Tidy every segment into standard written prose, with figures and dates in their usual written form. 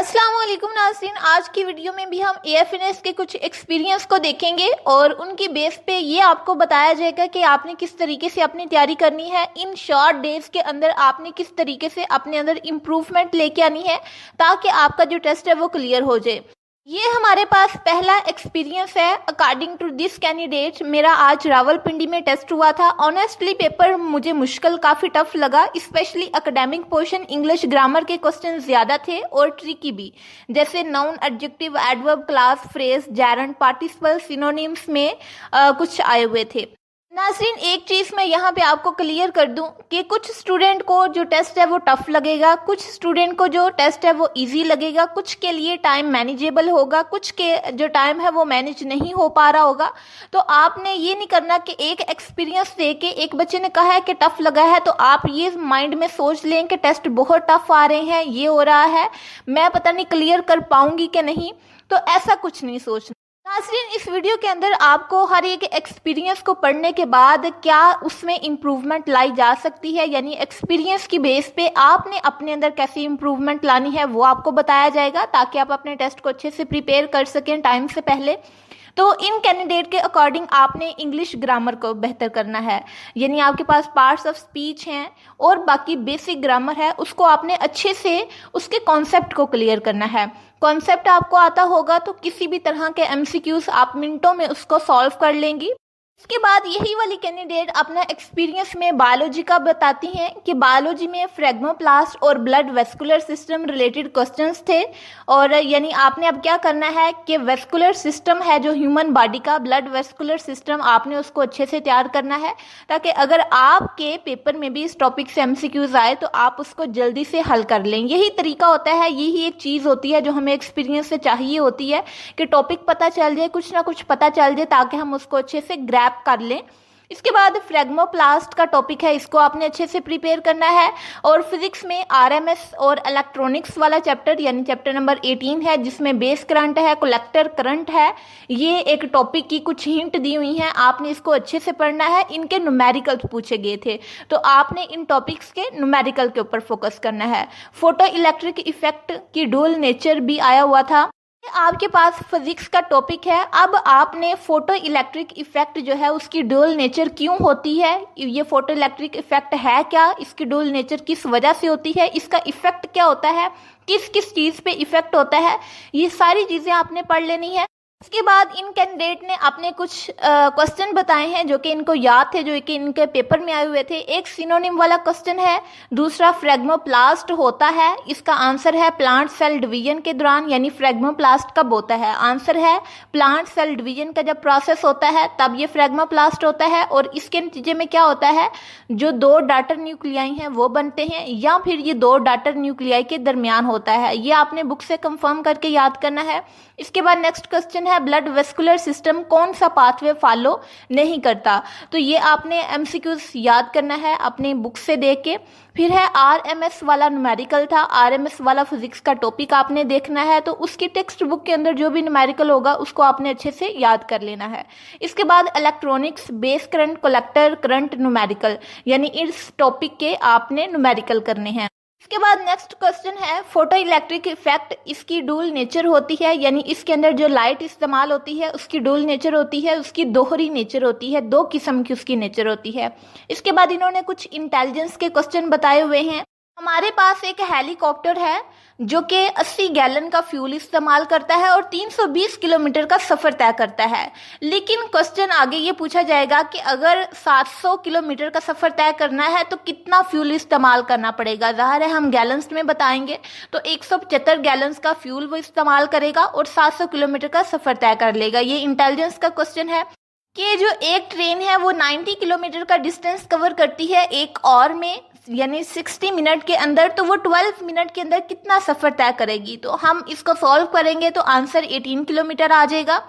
अस्सलाम वालेकुम नाज़रीन, आज की वीडियो में भी हम एएफएनएस के कुछ एक्सपीरियंस को देखेंगे और उनकी बेस पे ये आपको बताया जाएगा कि आपने किस तरीके से अपनी तैयारी करनी है। इन शॉर्ट डेज के अंदर आपने किस तरीके से अपने अंदर इम्प्रूवमेंट लेके आनी है ताकि आपका जो टेस्ट है वो क्लियर हो जाए। ये हमारे पास पहला एक्सपीरियंस है। अकॉर्डिंग टू दिस कैंडिडेट, मेरा आज रावलपिंडी में टेस्ट हुआ था। ऑनेस्टली पेपर मुझे मुश्किल, काफ़ी टफ लगा। Specially academic portion, English grammar के क्वेश्चन ज़्यादा थे और ट्रिकी भी, जैसे noun, adjective, adverb, clause, phrase, gerund, participle, synonyms में कुछ आए हुए थे। नाज़रीन, एक चीज़ मैं यहाँ पे आपको क्लियर कर दूं कि कुछ स्टूडेंट को जो टेस्ट है वो टफ लगेगा, कुछ स्टूडेंट को जो टेस्ट है वो इजी लगेगा, कुछ के लिए टाइम मैनेजेबल होगा, कुछ के जो टाइम है वो मैनेज नहीं हो पा रहा होगा। तो आपने ये नहीं करना कि एक एक्सपीरियंस दे के, एक बच्चे ने कहा है कि टफ लगा है तो आप ये माइंड में सोच लें कि टेस्ट बहुत टफ आ रहे हैं, ये हो रहा है, मैं पता नहीं क्लियर कर पाऊंगी कि नहीं। तो ऐसा कुछ नहीं सोचना। नाज़रीन, इस वीडियो के अंदर आपको हर एक एक्सपीरियंस को पढ़ने के बाद क्या उसमें इम्प्रूवमेंट लाई जा सकती है, यानी एक्सपीरियंस की बेस पे आपने अपने अंदर कैसी इम्प्रूवमेंट लानी है वो आपको बताया जाएगा ताकि आप अपने टेस्ट को अच्छे से प्रिपेयर कर सकें टाइम से पहले। तो इन कैंडिडेट के अकॉर्डिंग आपने इंग्लिश ग्रामर को बेहतर करना है, यानी आपके पास पार्ट्स ऑफ स्पीच हैं और बाकी बेसिक ग्रामर है, उसको आपने अच्छे से उसके कॉन्सेप्ट को क्लियर करना है। कॉन्सेप्ट आपको आता होगा तो किसी भी तरह के एमसीक्यूज आप मिनटों में उसको सॉल्व कर लेंगी। इसके बाद यही वाली कैंडिडेट अपना एक्सपीरियंस में बायोलॉजी का बताती हैं कि बायोलॉजी में फ्रेगमोप्लास्ट और blood vascular system related questions थे। और यानी आपने अब क्या करना है कि वेस्कुलर सिस्टम है जो ह्यूमन बॉडी का, ब्लड वेस्कुलर सिस्टम, आपने उसको अच्छे से तैयार करना है ताकि अगर आपके पेपर में भी इस टॉपिक से एमसीक्यूज आए तो आप उसको जल्दी से हल कर लें। यही तरीका होता है, यही एक चीज़ होती है जो हमें एक्सपीरियंस से चाहिए होती है कि टॉपिक पता चल जाए, कुछ ना कुछ पता चल जाए ताकि हम उसको अच्छे से ग्रैप कर लें। इसके बाद फ्रेगमोप्लास्ट का टॉपिक है, इसको आपने अच्छे से प्रिपेयर करना है। और फिजिक्स में आरएमएस और इलेक्ट्रॉनिक्स वाला चैप्टर, यानी चैप्टर नंबर 18 है, जिसमें बेस करंट है, कलेक्टर करंट है, ये एक टॉपिक की कुछ हिंट दी हुई हैं, आपने इसको अच्छे से पढ़ना है। इनके न्यूमेरिकल पूछे गए थे तो आपने इन टॉपिक्स के न्यूमेरिकल के ऊपर फोकस करना है। फोटो इलेक्ट्रिक इफेक्ट की डुअल नेचर भी आया हुआ था। आपके पास फिजिक्स का टॉपिक है, अब आपने फोटो इलेक्ट्रिक इफेक्ट जो है उसकी डुअल नेचर क्यों होती है, ये फोटो इलेक्ट्रिक इफेक्ट है क्या, इसकी डुअल नेचर किस वजह से होती है, इसका इफेक्ट क्या होता है, किस किस चीज़ पे इफेक्ट होता है, ये सारी चीज़ें आपने पढ़ लेनी है। इसके बाद इन कैंडिडेट ने अपने कुछ क्वेश्चन बताए हैं जो कि इनको याद थे, जो कि इनके पेपर में आए हुए थे। एक सिनोनिम वाला क्वेश्चन है, दूसरा फ्रेगमोप्लास्ट होता है, इसका आंसर है प्लांट सेल डिवीजन के दौरान, यानी फ्रेगमोप्लास्ट कब होता है, आंसर है प्लांट सेल डिवीजन का जब प्रोसेस होता है तब ये फ्रेगमोप्लास्ट होता है। और इसके नतीजे में क्या होता है, जो दो डॉटर न्यूक्लियाई हैं वो बनते हैं या फिर ये दो डॉटर न्यूक्लियाई के दरमियान होता है, ये आपने बुक से कंफर्म करके याद करना है। इसके बाद नेक्स्ट क्वेश्चन है, ब्लड वेस्कुलर सिस्टम कौन सा पाथवे फॉलो नहीं करता, तो ये आपने एमसीक्यूज याद करना है अपनी बुक से देख के। फिर है आरएमएस वाला न्यूमेरिकल था, आरएमएस वाला फिजिक्स का टॉपिक आपने देखना है, तो उसकी टेक्स्ट बुक के अंदर जो भी न्यूमेरिकल होगा उसको आपने अच्छे से याद कर लेना है। इसके बाद electronics, base current, collector current, numerical, यानी इस टॉपिक के आपने न्यूमेरिकल करने हैं। इसके बाद नेक्स्ट क्वेश्चन है, फोटो इलेक्ट्रिक इफेक्ट, इसकी डुअल नेचर होती है, यानी इसके अंदर जो लाइट इस्तेमाल होती है उसकी डुअल नेचर होती है, उसकी दोहरी नेचर होती है, दो किस्म की उसकी नेचर होती है। इसके बाद इन्होंने कुछ इंटेलिजेंस के क्वेश्चन बताए हुए हैं। हमारे पास एक हेलीकॉप्टर है जो कि 80 गैलन का फ्यूल इस्तेमाल करता है और 320 किलोमीटर का सफ़र तय करता है। लेकिन क्वेश्चन आगे ये पूछा जाएगा कि अगर 700 किलोमीटर का सफ़र तय करना है तो कितना फ्यूल इस्तेमाल करना पड़ेगा। ज़ाहिर है हम गैलन्स में बताएंगे, तो 175 गैलन्स का फ्यूल वो इस्तेमाल करेगा और 700 किलोमीटर का सफ़र तय कर लेगा। ये इंटेलिजेंस का क्वेश्चन है कि जो एक ट्रेन है वो 90 किलोमीटर का डिस्टेंस कवर करती है एक आवर में, यानी 60 मिनट के अंदर, तो वो 12 मिनट के अंदर कितना सफ़र तय करेगी। तो हम इसको सॉल्व करेंगे तो आंसर 18 किलोमीटर आ जाएगा,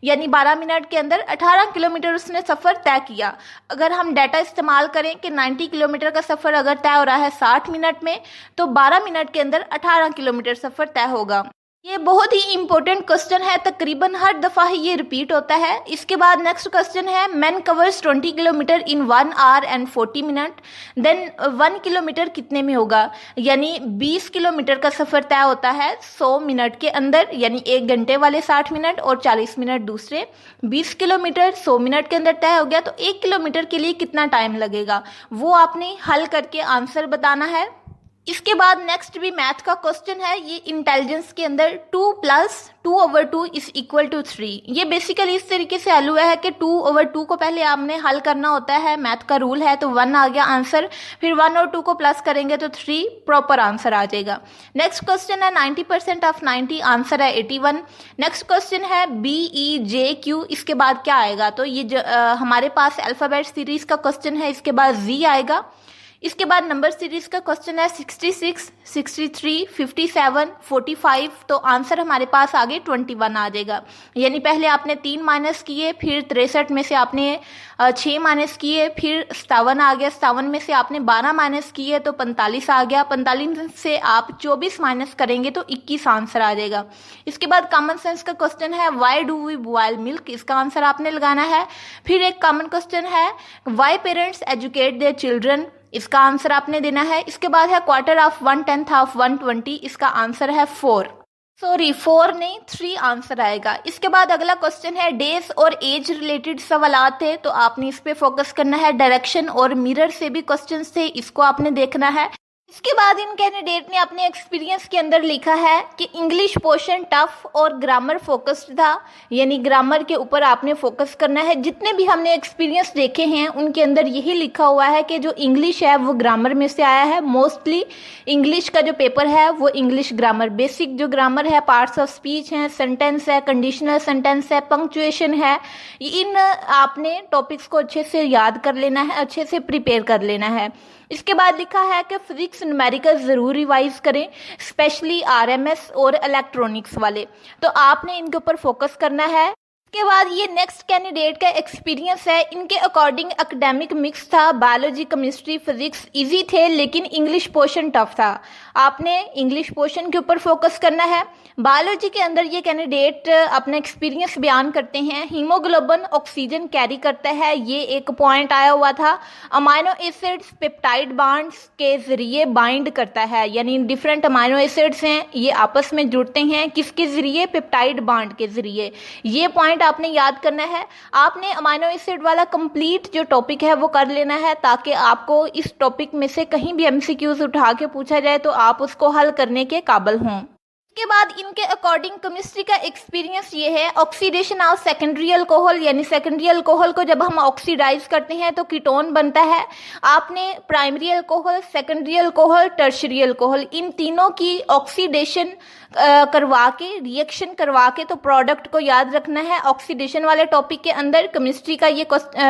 यानी 12 मिनट के अंदर 18 किलोमीटर उसने सफ़र तय किया। अगर हम डाटा इस्तेमाल करें कि 90 किलोमीटर का सफ़र अगर तय हो रहा है 60 मिनट में, तो 12 मिनट के अंदर 18 किलोमीटर सफ़र तय होगा। ये बहुत ही इंपॉर्टेंट क्वेश्चन है, तकरीबन हर दफा ही ये रिपीट होता है। इसके बाद नेक्स्ट क्वेश्चन है, man covers 20 kilometre in 1 hour and 40 minute, then 1 kilometre कितने में होगा? यानी 20 किलोमीटर का सफर तय होता है 100 मिनट के अंदर, यानी 1 घंटे वाले 60 मिनट और 40 मिनट दूसरे। 20 किलोमीटर 100 मिनट के अंदर तय हो गया, तो 1 किलोमीटर के लिए कितना टाइम लगेगा, वो आपने हल करके आंसर बताना है। इसके बाद नेक्स्ट भी मैथ का क्वेश्चन है, ये इंटेलिजेंस के अंदर 2 + 2/2 = 3। ये बेसिकली इस तरीके से हल हुआ है कि 2/2 को पहले आपने हल करना होता है, मैथ का रूल है, तो 1 आ गया आंसर, फिर 1 और 2 को प्लस करेंगे तो 3 प्रॉपर आंसर आ जाएगा। नेक्स्ट क्वेश्चन है 90% ऑफ 90, आंसर है 81। नेक्स्ट क्वेश्चन है BEJQ, इसके बाद क्या आएगा? तो ये हमारे पास अल्फाबेट सीरीज का क्वेश्चन है, इसके बाद Z आएगा। इसके बाद नंबर सीरीज का क्वेश्चन है 66, 63, 57, 45, तो आंसर हमारे पास आगे 21 आ जाएगा। यानी पहले आपने 3 माइनस किए, फिर 63 में से आपने 6 माइनस किए, फिर 57 आ गया, 57 में से आपने 12 माइनस किए तो 45 आ गया, 45 से आप 24 माइनस करेंगे तो 21 आंसर आ जाएगा। इसके बाद कॉमन सेंस का क्वेश्चन है, why do we boil milk, इसका आंसर आपने लगाना है। फिर एक कॉमन क्वेश्चन है, why parents educate their children, इसका आंसर आपने देना है। इसके बाद है क्वार्टर ऑफ 1/10 ऑफ 120, इसका आंसर है 4 नहीं 3 आंसर आएगा। इसके बाद अगला क्वेश्चन है, डेज और एज रिलेटेड सवालात थे, तो आपने इस पे फोकस करना है। डायरेक्शन और मिरर से भी क्वेश्चंस थे, इसको आपने देखना है। इसके बाद इन कैंडिडेट ने अपने एक्सपीरियंस के अंदर लिखा है कि इंग्लिश पोर्शन टफ और ग्रामर फोकस्ड था, यानी ग्रामर के ऊपर आपने फोकस करना है। जितने भी हमने एक्सपीरियंस देखे हैं उनके अंदर यही लिखा हुआ है कि जो इंग्लिश है वो ग्रामर में से आया है। मोस्टली इंग्लिश का जो पेपर है वो इंग्लिश ग्रामर, बेसिक जो ग्रामर है, पार्ट्स ऑफ स्पीच है, सेंटेंस है, कंडीशनल सेंटेंस है, पंक्चुएशन है, इन आपने टॉपिक्स को अच्छे से याद कर लेना है, अच्छे से प्रिपेयर कर लेना है। इसके बाद लिखा है कि फिजिक्स न्यूमेरिकल ज़रूर रिवाइज करें, स्पेशली RMS और इलेक्ट्रॉनिक्स वाले, तो आपने इनके ऊपर फोकस करना है। इसके बाद ये नेक्स्ट कैंडिडेट का एक्सपीरियंस है, इनके अकॉर्डिंग एकेडमिक मिक्स था, बायोलॉजी, केमिस्ट्री, फिजिक्स इजी थे, लेकिन इंग्लिश पोर्शन टफ था। आपने इंग्लिश पोर्शन के ऊपर फोकस करना है। बायोलॉजी के अंदर ये कैंडिडेट अपना एक्सपीरियंस बयान करते हैं, हीमोग्लोबिन ऑक्सीजन कैरी करता है, ये एक पॉइंट आया हुआ था। अमाइनो एसिड्स पेप्टाइड बांड्स के जरिए बाइंड करता है, यानी डिफरेंट अमाइनो एसिड्स हैं, ये आपस में जुड़ते हैं, किसके जरिए? पेप्टाइड बांड के जरिए। ये पॉइंट आपने याद करना है। आपने अमाइनो एसिड वाला कंप्लीट जो टॉपिक है वो कर लेना है, ताकि आपको इस टॉपिक में से कहीं भी MCQs उठा के पूछा जाए तो आप उसको हल करने के काबिल हों। इसके बाद इनके अकॉर्डिंग केमिस्ट्री का एक्सपीरियंस ये है, ऑक्सीडेशन ऑफ सेकेंडरी अल्कोहल, यानी सेकेंडरी अल्कोहल को जब हम ऑक्सीडाइज करते हैं तो कीटोन बनता है। आपने primary alcohol, secondary alcohol, tertiary alcohol, इन तीनों की ऑक्सीडेशन करवा के, रिएक्शन करवा के तो प्रोडक्ट को याद रखना है। ऑक्सीडेशन वाले टॉपिक के अंदर केमिस्ट्री का ये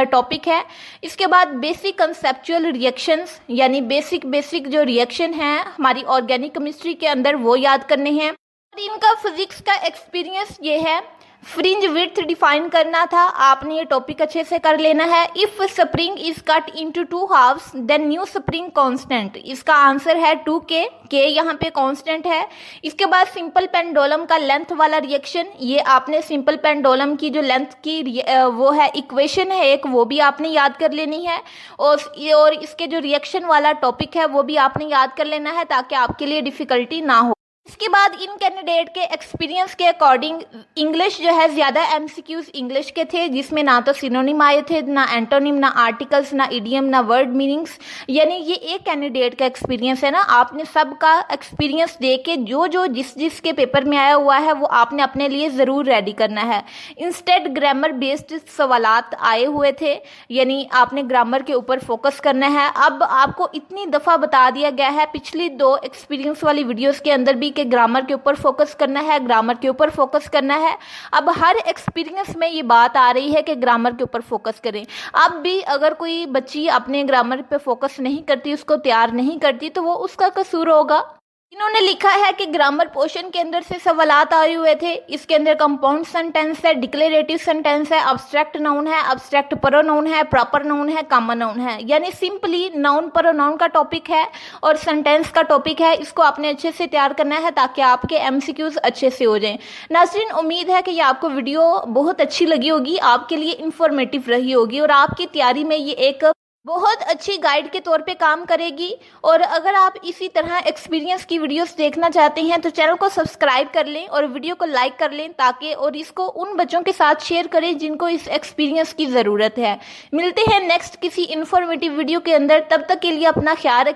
टॉपिक है। इसके बाद बेसिक कंसेप्चुअल रिएक्शंस, यानी बेसिक जो रिएक्शन है हमारी ऑर्गेनिक केमिस्ट्री के अंदर, वो याद करने हैं। और इनका फिजिक्स का एक्सपीरियंस ये है, फ्रिंज विड्थ डिफाइन करना था, आपने ये टॉपिक अच्छे से कर लेना है। If spring is cut into 2 halves then new spring constant, इसका आंसर है 2K, के यहाँ पे कांस्टेंट है। इसके बाद सिंपल पेंडुलम का लेंथ वाला रिएक्शन, ये आपने सिंपल पेंडुलम की जो लेंथ की वो है इक्वेशन है एक, वो भी आपने याद कर लेनी है। और इसके जो रिएक्शन वाला टॉपिक है वो भी आपने याद कर लेना है, ताकि आपके लिए डिफिकल्टी ना हो। इसके बाद इन कैंडिडेट के एक्सपीरियंस के अकॉर्डिंग इंग्लिश जो है ज़्यादा MCQs इंग्लिश के थे, जिसमें ना तो सिनोनिम आए थे, ना एंटोनिम, ना आर्टिकल्स, ना इडियम, ना वर्ड मीनिंग्स। यानी ये एक कैंडिडेट का एक्सपीरियंस है ना, आपने सबका एक्सपीरियंस दे के जो जिस के पेपर में आया हुआ है वो आपने अपने लिए ज़रूर रेडी करना है। इंस्टेड ग्रामर बेस्ड सवालात आए हुए थे, यानी आपने ग्रामर के ऊपर फोकस करना है। अब आपको इतनी दफ़ा बता दिया गया है पिछली 2 एक्सपीरियंस वाली वीडियोज़ के अंदर भी कि ग्रामर के ऊपर फोकस करना है, ग्रामर के ऊपर फोकस करना है। अब हर एक्सपीरियंस में ये बात आ रही है कि ग्रामर के ऊपर फोकस करें। अब भी अगर कोई बच्ची अपने ग्रामर पे फोकस नहीं करती, उसको तैयार नहीं करती, तो वो उसका कसूर होगा। इन्होंने लिखा है कि ग्रामर पोर्शन के अंदर से सवालात आए हुए थे। इसके अंदर कंपाउंड सेंटेंस है, डिक्लेरेटिव सेंटेंस है, अब्स्ट्रैक्ट नाउन है, अब्स्ट्रैक्ट प्रोनाउन है, प्रॉपर नाउन है, कॉमन नाउन है। यानी सिंपली नाउन प्रोनाउन का टॉपिक है और सेंटेंस का टॉपिक है। इसको आपने अच्छे से तैयार करना है ताकि आपके एमसीक्यूज अच्छे से हो जाएं। नाज़रीन, उम्मीद है कि ये आपको वीडियो बहुत अच्छी लगी होगी, आपके लिए इंफॉर्मेटिव रही होगी और आपकी तैयारी में ये एक बहुत अच्छी गाइड के तौर पे काम करेगी। और अगर आप इसी तरह एक्सपीरियंस की वीडियोस देखना चाहते हैं तो चैनल को सब्सक्राइब कर लें और वीडियो को लाइक कर लें, ताकि और इसको उन बच्चों के साथ शेयर करें जिनको इस एक्सपीरियंस की ज़रूरत है। मिलते हैं नेक्स्ट किसी इन्फॉर्मेटिव वीडियो के अंदर, तब तक के लिए अपना ख्याल रखें।